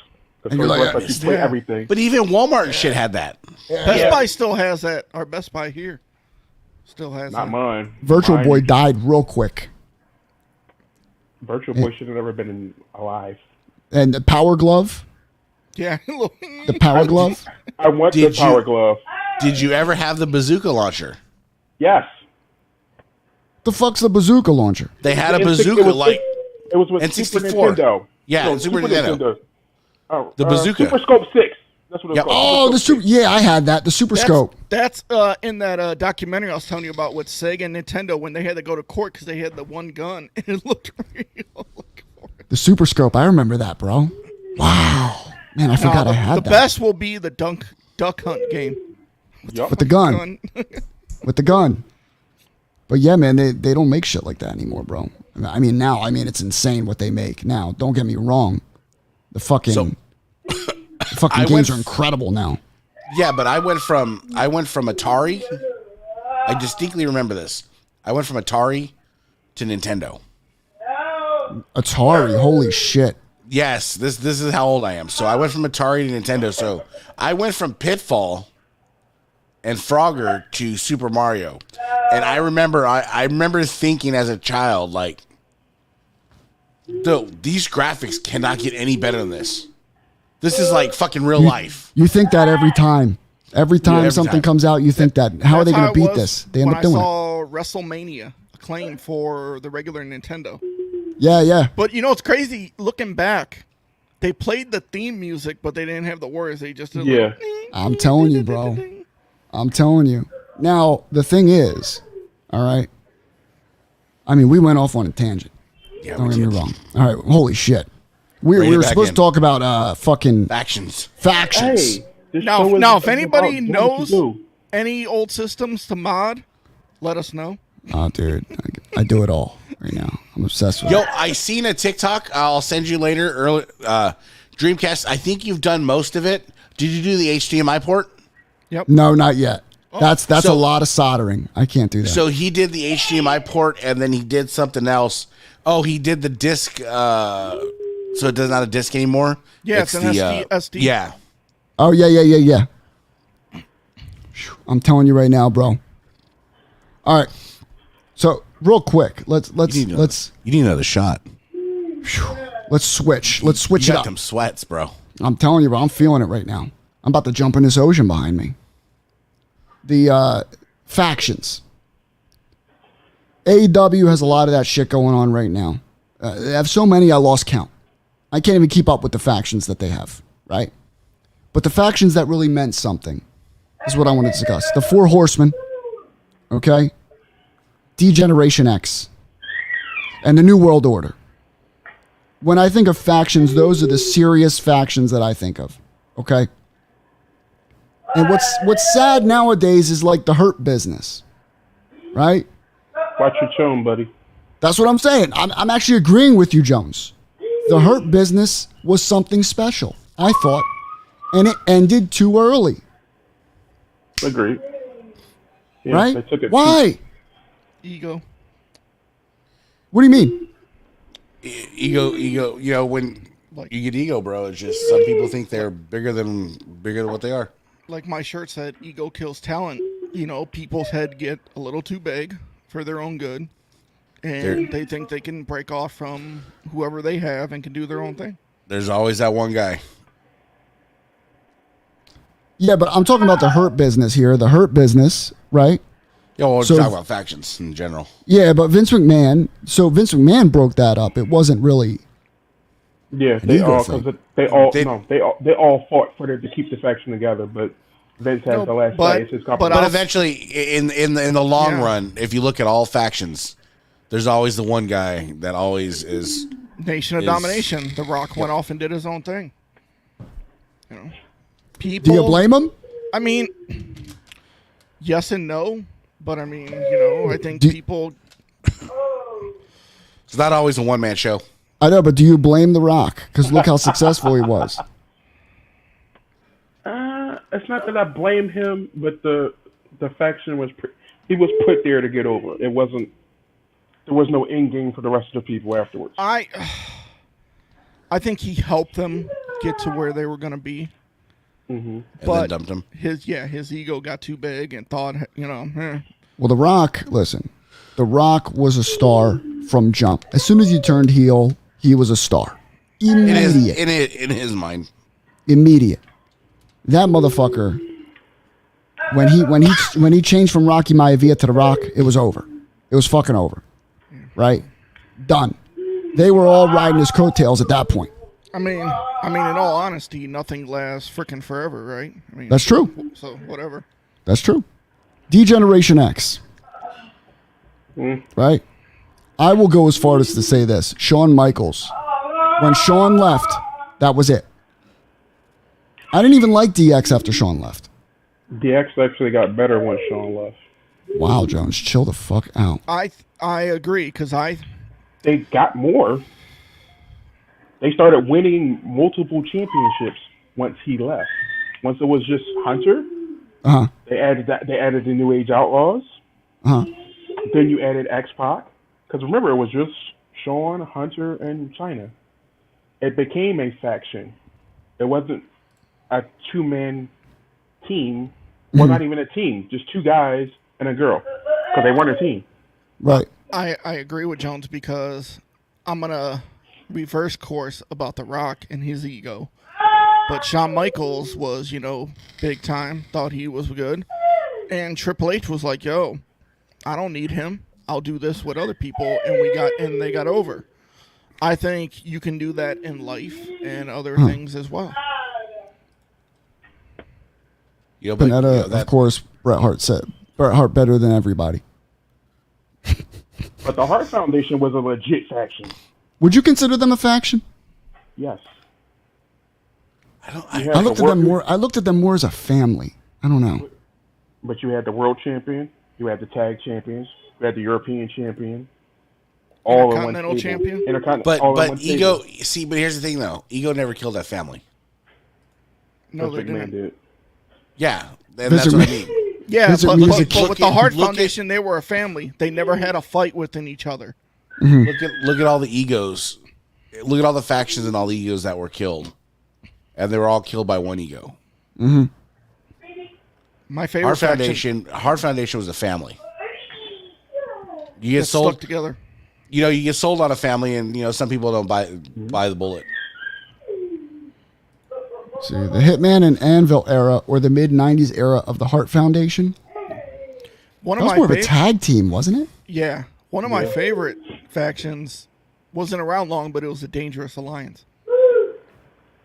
The And Toys you're R like, Us lets you play everything. But even Walmart and shit had that. Best Buy still has that. Our Best Buy here still has Not that. mine. Virtual Mine- Boy died real quick. Virtual Boy should have never been alive. And the Power Glove, Yeah. the Power Glove. I want Did the Power you- Glove. Did you ever have the bazooka launcher? Yes. The fuck's the bazooka launcher? They had a It was- bazooka it was- like It was with N64. Super Nintendo. Yeah, No, Super Nintendo. Oh, The bazooka. Super Scope 6. That's what it was Yeah. called. Oh, the super. Yeah, I had that. The Super Scope. That's in that documentary I was telling you about with Sega and Nintendo when they had to go to court because they had the one gun and it looked real. The Super Scope. I remember that, bro. Wow. Man, I forgot I had the that. best will be the duck hunt game. Yup. With the gun. With the gun. But yeah, man, they don't make shit like that anymore, bro. I mean, now, it's insane what they make now. Don't get me wrong. The fucking I games went are incredible now. Yeah, but I went from Atari. I distinctly remember this. I went from Atari to Nintendo. Atari, holy shit. Yes, this is how old I am. So I went from Atari to Nintendo. So I went from Pitfall and Frogger to Super Mario. And I remember thinking as a child, like, these graphics cannot get any better than this. This is like fucking real life. You think that every time. Every time every something time. comes out, you think that. How are they going to beat this? They end up doing I it. saw WrestleMania acclaim for the regular Nintendo. Yeah. But you know, it's crazy looking back. They played the theme music, but they didn't have the Warriors. They just did I'm telling you, bro. I'm telling you. Now, the thing is, all right, I mean, we went off on a tangent. Yeah, Don't we get did. me wrong. All right, holy shit. We Rein it were back supposed in. to talk about fucking Factions. factions. Hey, this Now, show is now, if about anybody doing what you knows do. any old systems to mod, let us know. Oh, dude, I do it all right now. I'm obsessed with Yo, it. I seen a TikTok. I'll send you later. Early Dreamcast. I think you've done most of it. Did you do the HDMI port? No, not yet. That's So- a lot of soldering. I can't do that. So he did the HDMI port, and then he did something else. Oh, he did the disc. So it does not a disc anymore. Yeah, it's an SD. Yeah. Oh yeah. Phew, I'm telling you right now, bro. All right. So real quick, let's You need another shot. let's switch. Let's switch You it got up. them sweats, bro. I'm telling you, bro. I'm feeling it right now. I'm about to jump in this ocean behind me. The factions. AEW has a lot of that shit going on right now. They have so many, I lost count. I can't even keep up with the factions that they have, right? But the factions that really meant something is what I want to discuss. The Four Horsemen, okay? Degeneration X, and the New World Order. When I think of factions, those are the serious factions that I think of, okay? And what's sad nowadays is like the Hurt Business, right? Watch your tone, buddy. That's what I'm saying. I'm actually agreeing with you, Jones. The Hurt Business was something special, I thought, and it ended too early, Agreed. Yeah, right? They took it Why? Ego. What do you mean? Ego. You know, when Like- you get ego, bro, it's just some people think they're bigger than what they are. Like my shirt said, ego kills talent. You know, people's head get a little too big for their own good. And they think they can break off from whoever they have and can do their own thing. There's always that one guy. Yeah, but I'm talking about the Hurt Business here. The Hurt Business, right? Yo, we'll So- talk about factions in general. Yeah, but Vince McMahon. So Vince McMahon broke that up. It wasn't really. Yeah, they ego all thing. because they all fought for to keep the faction together, but Vince has No, the last but- say. It's his but company. But I'll- eventually, in the long Yeah. run, if you look at all factions, there's always the one guy that always is. Nation of Is- Domination. The Rock went off and did his own thing. You know, Do people. you blame him? I mean, yes and no, but I mean, you know, I think Do- people. It's not always a one man show. I know, but do you blame The Rock? Because look how successful he was. It's not that I blame him, but the faction was he was put there to get over. It wasn't. There was no end game for the rest of the people afterwards. I think he helped them get to where they were going to be. And But then dumped him. his ego got too big and thought, you know, Well, The Rock, listen, The Rock was a star from jump. As soon as he turned heel, he was a star. Immediate. In his mind. Immediate. That motherfucker, when he changed from Rocky Maivia to The Rock, it was over. It was fucking over. Right? Done. They were all riding his coattails at that point. I mean, in all honesty, nothing lasts freaking forever, right? I mean, That's true. So whatever. That's true. Degeneration X. Right? I will go as far as to say this. Shawn Michaels. When Shawn left, that was it. I didn't even like DX after Shawn left. DX actually got better when Shawn left. Wow, Jones, chill the fuck out. I agree because They got more. They started winning multiple championships once he left. Once it was just Hunter, Uh-huh. they added that. They added the New Age Outlaws. Uh-huh. Then you added X-Pac. Because remember, it was just Shawn, Hunter, and China. It became a faction. It wasn't a two-man team Well, not even a team, just two guys and a girl, because they weren't a team. Right. I agree with Jones because I'm going to reverse course about The Rock and his ego. But Shawn Michaels was, big time, thought he was good. And Triple H was like, yo, I don't need him. I'll do this with other people. And they got over. I think you can do that in life and other things as well. Of course, Bret Hart said Bret Hart better than everybody. But the Hart Foundation was a legit faction. Would you consider them a faction? Yes. I looked at them more. I looked at them more as a family. I don't know. But you had the world champion, you had the tag champions, you had the European champion, all in one Intercontinental champion. But Ego. See, but here's the thing, though. Ego never killed that family. No, they didn't. Did. Yeah, and that's what I mean. Yeah, but Music. with the Hart Foundation, they were a family. They never had a fight within each other. Look at all the egos. Look at all the factions and all the egos that were killed, and they were all killed by one ego. Mm-hmm. My favorite Hart Foundation was a family. You get stuck sold together. You get sold on a family, and some people don't buy the bullet. See, the Hitman and Anvil era, or the mid '90s era of the Hart Foundation. That was more of a tag team, wasn't it? Yeah, one of my favorite factions wasn't around long, but it was the Dangerous Alliance.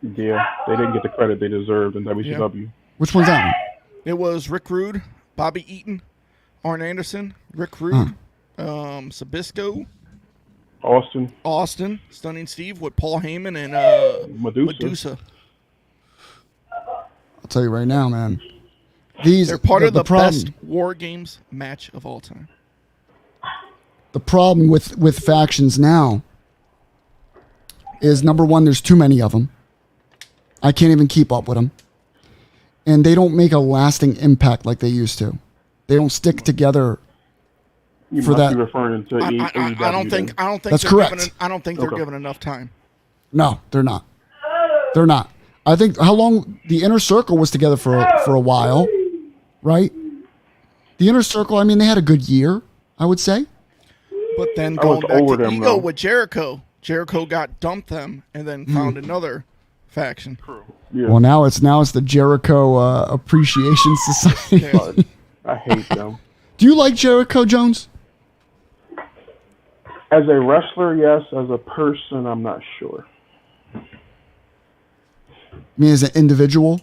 Yeah, they didn't get the credit they deserved in WCW. Yeah. Which one's that one? It was Rick Rude, Bobby Eaton, Arn Anderson, Rick Rude, Sabisco, Austin, Stunning Steve with Paul Heyman and Medusa. I'll tell you right now, man. They're part of the best War Games match of all time. The problem with factions now is, number one, there's too many of them. I can't even keep up with them. And they don't make a lasting impact like they used to. They don't stick together. You must be referring to AEW. I don't think that's correct. I don't think they're given enough time. No, they're not. They're not. I think how long the Inner Circle was together for a while, right? The Inner Circle, I mean, they had a good year, I would say. But then going back to Ego with Jericho got dumped them and then found another faction. Yeah. Well, now it's the Jericho Appreciation Society. I hate them. Do you like Jericho, Jones? As a wrestler, yes. As a person, I'm not sure. I mean, as an individual?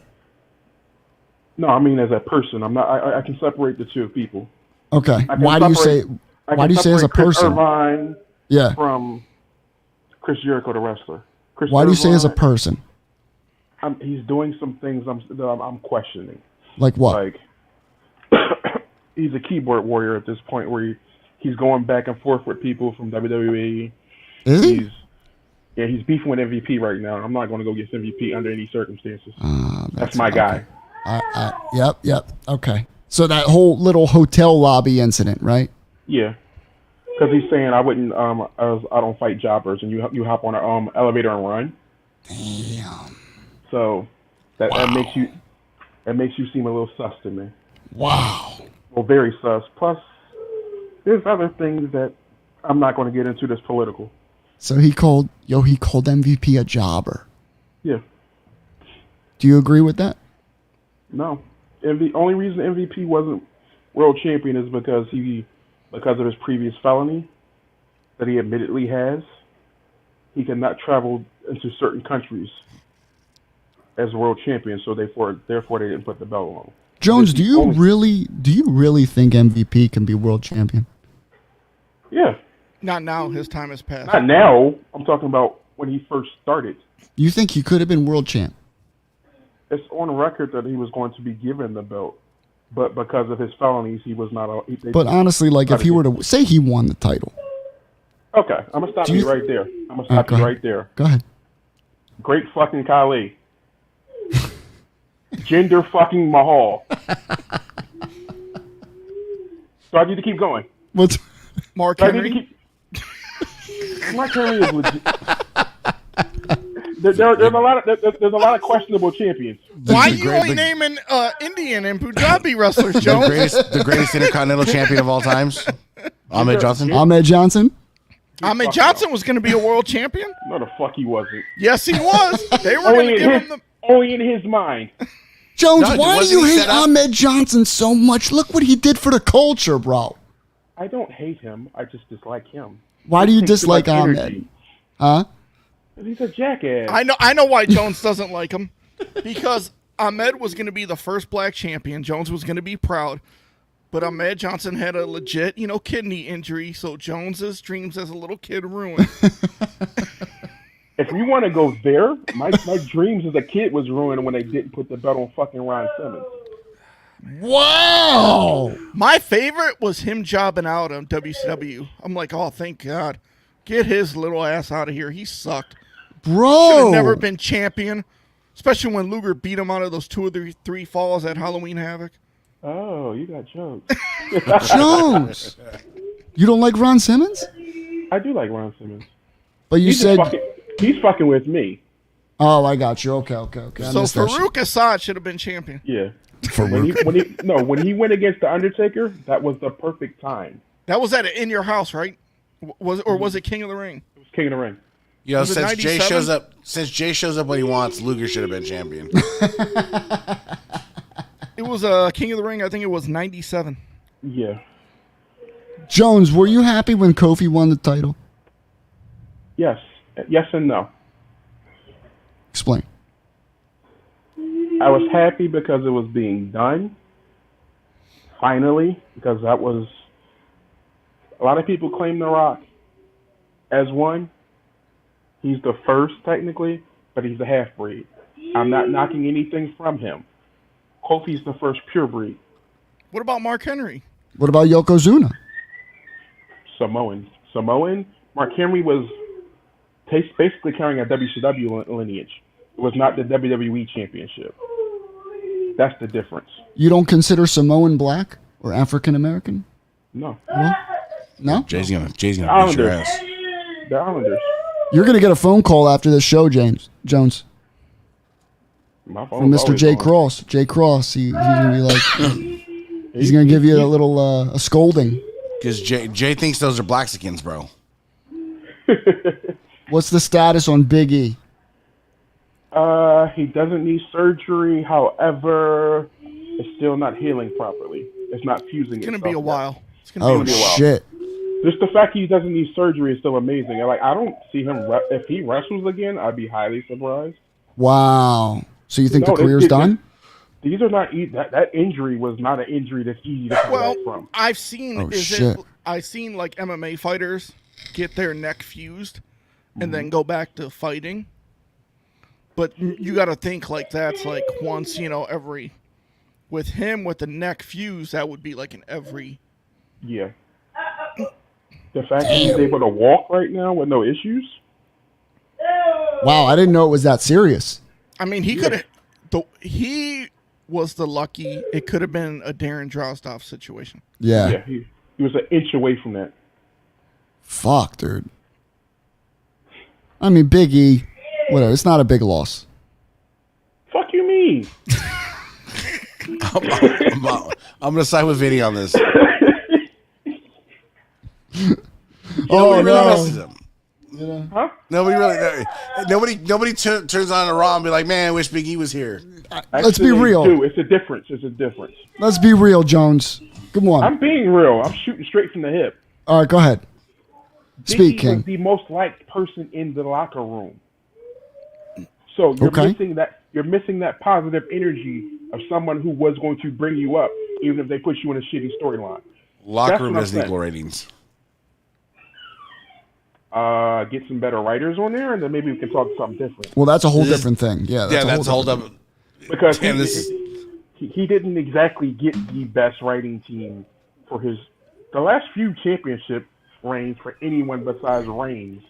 No, I mean as a person. I'm not. I can separate the two people. Okay. Why do you say as a person? Irvine from Chris Jericho, the wrestler. Why do you say as a person? He's doing some things I'm questioning. Like what? Like he's a keyboard warrior at this point, where he's going back and forth with people from WWE. Is he? He's beefing with MVP right now. I'm not going to go get MVP under any circumstances. That's my okay. guy. Yep. Okay. So that whole little hotel lobby incident, right? Yeah. Because he's saying I don't fight jobbers, and you hop on an elevator and run. Damn. So that makes you seem a little sus to me. Wow. Well, very sus. Plus, there's other things that I'm not going to get into that's political. So he called MVP a jobber. Yeah. Do you agree with that? No. And the only reason MVP wasn't world champion is because of his previous felony that he admittedly has. He cannot travel into certain countries as world champion, so therefore they didn't put the belt on him. Jones, do you really think MVP can be world champion? Yeah. Not now. His time has passed. Not now. I'm talking about when he first started. You think he could have been world champ? It's on record that he was going to be given the belt, but because of his felonies, he was not. But honestly, like if he were to say he won the title. Okay, I'm gonna stop you right there. I'm gonna stop you right there. Go ahead. Great fucking Khali. Jinder fucking Mahal. So I need to keep going. What's Mark Henry? Mark Henry is legit. there's a lot of questionable champions. Why are you only naming Indian and Punjabi wrestlers, Jones? The greatest intercontinental champion of all times, Ahmed Johnson. Ahmed Johnson. Ahmed Johnson was going to be a world champion? No, the fuck he wasn't. Yes, he was. They were going to give him the... Only in his mind. Jones, No, why do wasn't you he hate set up? Ahmed Johnson so much? Look what he did for the culture, bro. I don't hate him. I just dislike him. Why do you He takes too dislike much Ahmed? energy. Huh? He's a jackass. I know why Jones doesn't like him. Because Ahmed was going to be the first black champion. Jones was going to be proud. But Ahmed Johnson had a legit, kidney injury. So Jones's dreams as a little kid ruined. If you want to go there, my dreams as a kid was ruined when they didn't put the belt on fucking Ron Simmons. Wow. My favorite was him jobbing out on WCW. I'm like, oh, thank God. Get his little ass out of here. He sucked. Should Bro. have never been champion. Especially when Luger beat him out of those 2 or 3 falls at Halloween Havoc. Oh, you got jokes. Jones. You don't like Ron Simmons? I do like Ron Simmons. But you He's said... he's fucking with me. Oh, I got you. Okay. I So missed that shit. Farouk Assad should have been champion. Yeah. Farouk. When he went against the Undertaker, that was the perfect time. That was at In Your House, right? Was it King of the Ring? It was King of the Ring. Was it Since Jay 97? shows up when he wants, Luger should have been champion. It was King of the Ring. I think it was 97. Yeah. Jones, were you happy when Kofi won the title? Yes. Yes and no. Explain. I was happy because it was being done. Finally, because that was... A lot of people claim The Rock as one. He's the first, technically, but he's a half-breed. I'm not knocking anything from him. Kofi's the first pure breed. What about Mark Henry? What about Yokozuna? Samoan. Mark Henry was basically carrying a WCW lineage. It was not the WWE Championship. That's the difference. You don't consider Samoan black or African American? No. No? Jay's gonna beat your Islanders. ass. The Islanders. You're going to get a phone call after this show, Jones. My From phone's Mr. always J. on. Cross. J. Cross. He's going to be like... he's going to give you a little a scolding. Because Jay thinks those are Blaxicans, bro. What's the status on Big E? He doesn't need surgery. However, it's still not healing properly. It's not fusing. It's going to be a while. It's going Oh, to be a while. shit. Just the fact he doesn't need surgery is still amazing. I don't see him. If he wrestles again, I'd be highly surprised. Wow. So you think No, the career's done? These are not that injury was not an injury that's easy to come Well, back from. I've seen I've seen like MMA fighters get their neck fused and then go back to fighting. But you got to think like that's like once, every with him with the neck fused, that would be like an every. Yeah. The fact that he's able to walk right now with no issues. Wow, I didn't know it was that serious. I mean, he could have. He was the lucky. It could have been a Darren Drozdov situation. Yeah. Yeah, he was an inch away from that. Fuck, dude. I mean, Big E, whatever. It's not a big loss. Fuck you mean? I'm gonna side with Vinny on this. Oh, Nobody really misses him. Huh? Nobody turns on a Raw and be like, man, I wish Big E was here. Let's be Actually, real. dude, it's a difference. It's a difference. Let's be real, Jones. Come on. I'm being real. I'm shooting straight from the hip. All right, go ahead. Speak, Big E was King. the most liked person in the locker room. So you're Okay. missing that. You're missing that positive energy of someone who was going to bring you up, even if they put you in a shitty storyline. Locker room what I'm doesn't saying. equal ratings. Get some better writers on there, and then maybe we can talk something different. Well, that's a whole This- different thing. Yeah, That's a hold different up. Because Damn, this he didn't exactly get the best writing team for the last few championship reigns for anyone besides Reigns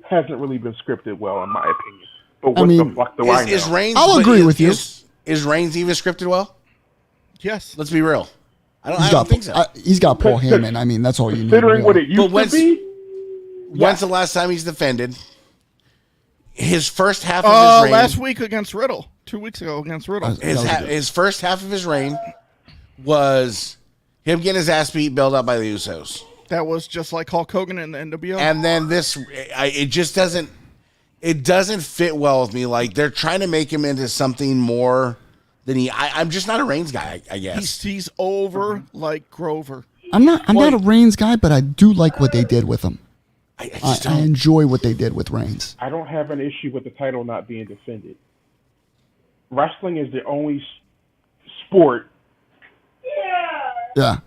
hasn't really been scripted well, in my opinion. But what mean, the fuck do I know? Is Reigns? I'll but agree with you. Is Reigns even scripted well? Yes. Let's be real. I don't think so. He's got Paul Heyman. I mean, that's all you need. Considering what really. it used to be, When's the last time he's defended? his first half of his reign. Last week against Riddle. 2 weeks ago against Riddle. His first half of his reign was him getting his ass beat, bailed out by the Usos. That was just like Hulk Hogan in the NWO. And then it just doesn't. It doesn't fit well with me. Like they're trying to make him into something more than he. I'm just not a Reigns guy. I guess he's over like Grover. I'm not a Reigns guy, but I do like what they did with him. I enjoy what they did with Reigns. I don't have an issue with the title not being defended. Wrestling is the only sport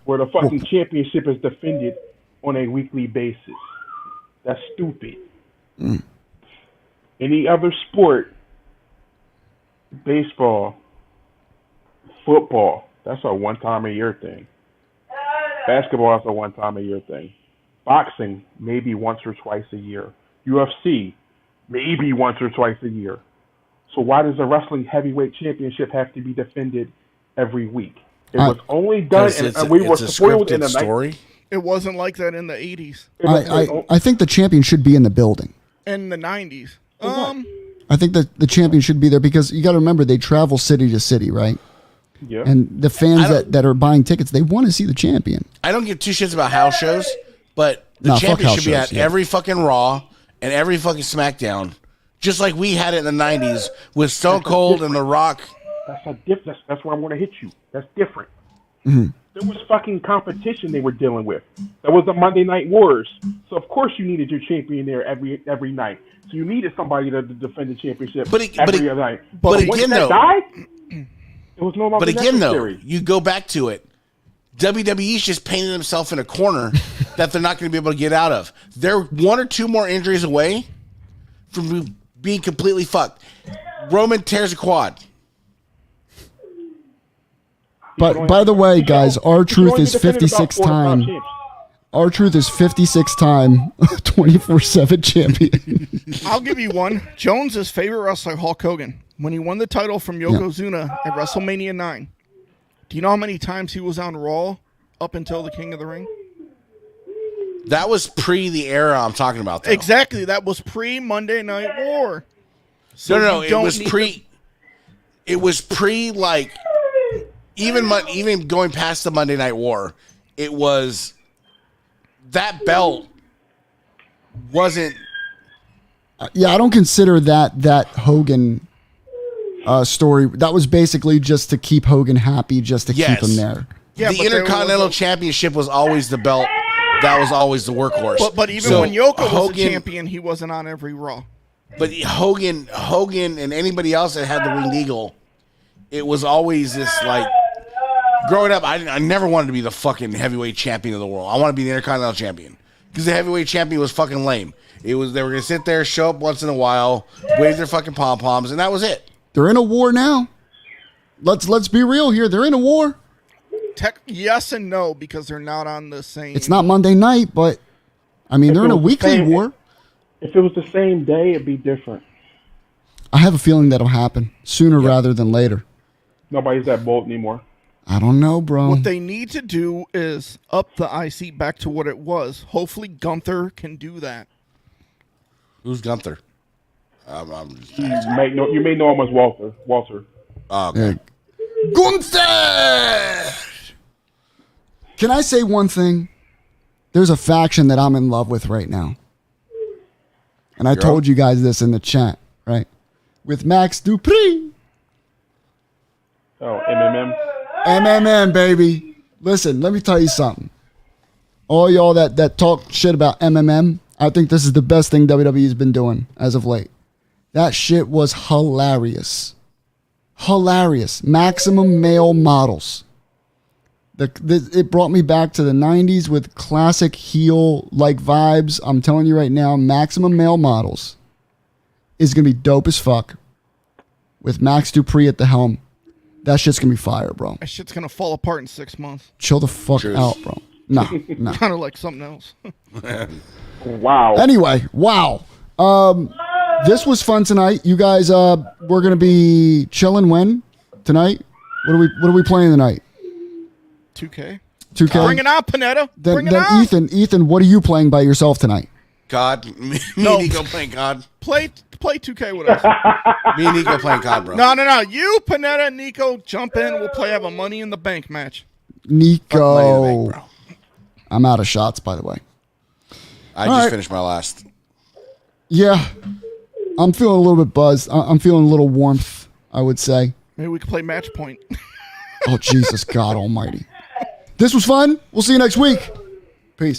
where the fucking championship is defended on a weekly basis. That's stupid. Any other sport, baseball, football, that's a one-time-a-year thing. Basketball is a one-time-a-year thing. Boxing, maybe once or twice a year. UFC, maybe once or twice a year. So why does the wrestling heavyweight championship have to be defended every week? It was only done, and we were spoiled in the story. It wasn't like that in the 80s. I think the champion should be in the building. In the 90s. I think that the champion should be there because you got to remember they travel city to city, right? Yeah. And the fans that are buying tickets, they want to see the champion. I don't give two shits about house shows, but the champion should be at every fucking Raw and every fucking SmackDown, just like we had it in the 90s with Stone Cold and The Rock. That's where I'm going to hit you. That's different. Mm-hmm. There was fucking competition they were dealing with. There was the Monday Night Wars. So, of course, you needed your champion there every night. So, you needed somebody to defend the championship every other night. But again, though, died, it was no longer necessary. You go back to it. WWE's just painted themselves in a corner that they're not going to be able to get out of. They're one or two more injuries away from being completely fucked. Roman tears a quad. But by the way, guys, R-Truth is 56 time. R-Truth is 56 time 24/7 champion. I'll give you one. Jones's favorite wrestler, Hulk Hogan, when he won the title from Yokozuna at WrestleMania 9. Do you know how many times he was on Raw up until the King of the Ring? That was pre the era I'm talking about, though. Exactly. That was pre Monday Night War. So no. It was pre. It was pre like. Even going past the Monday Night War, it was that belt wasn't. I don't consider that Hogan story. That was basically just to keep Hogan happy, just to keep him there. Yeah, the Intercontinental Championship was always the belt. That was always the workhorse. But even when Yoko was the champion, he wasn't on every Raw. But Hogan, and anybody else that had the Winged Eagle, it was always this like. Growing up, I never wanted to be the fucking heavyweight champion of the world. I wanted to be the Intercontinental Champion because the heavyweight champion was fucking lame. They were gonna sit there, show up once in a while, wave their fucking pom poms, and that was it. They're in a war now. Let's be real here. They're in a war. Yes and no, because they're not on the same. It's not Monday night, but I mean they're in a weekly war. If it was the same day, it'd be different. I have a feeling that'll happen sooner rather than later. Nobody's that bold anymore. I don't know, bro. What they need to do is up the IC back to what it was. Hopefully Gunther can do that. Who's Gunther? You may know him as Walter. Oh, okay. Gunther! Can I say one thing? There's a faction that I'm in love with right now. And I told you guys this in the chat, right? With Max Dupree. Oh, MMM? MMM, baby. Listen, let me tell you something. All y'all that talk shit about MMM, I think this is the best thing WWE's been doing as of late. That shit was hilarious. Hilarious. Maximum male models. It brought me back to the 90s with classic heel-like vibes. I'm telling you right now, Maximum Male Models is going to be dope as fuck with Max Dupree at the helm. That shit's going to be fire, bro. That shit's going to fall apart in 6 months. Chill the fuck out, bro. Nah. Kind of like something else. Wow. Anyway, wow. This was fun tonight. You guys, we're going to be chilling when? Tonight? What are we playing tonight? 2K. 2K? Bring it on, Panetta. Bring it on. Ethan, what are you playing by yourself tonight? God. Me and Nico playing God. Play play 2K with us. Me and Nico playing COD, bro. No. You, Panetta, and Nico, jump in. We'll have a Money in the Bank match. Fuck Money in the Nico. Bank, bro. I'm out of shots, by the way. I All just right. finished my last. Yeah. I'm feeling a little bit buzzed. I'm feeling a little warmth, I would say. Maybe we could play Match Point. Oh, Jesus God almighty. This was fun. We'll see you next week. Peace.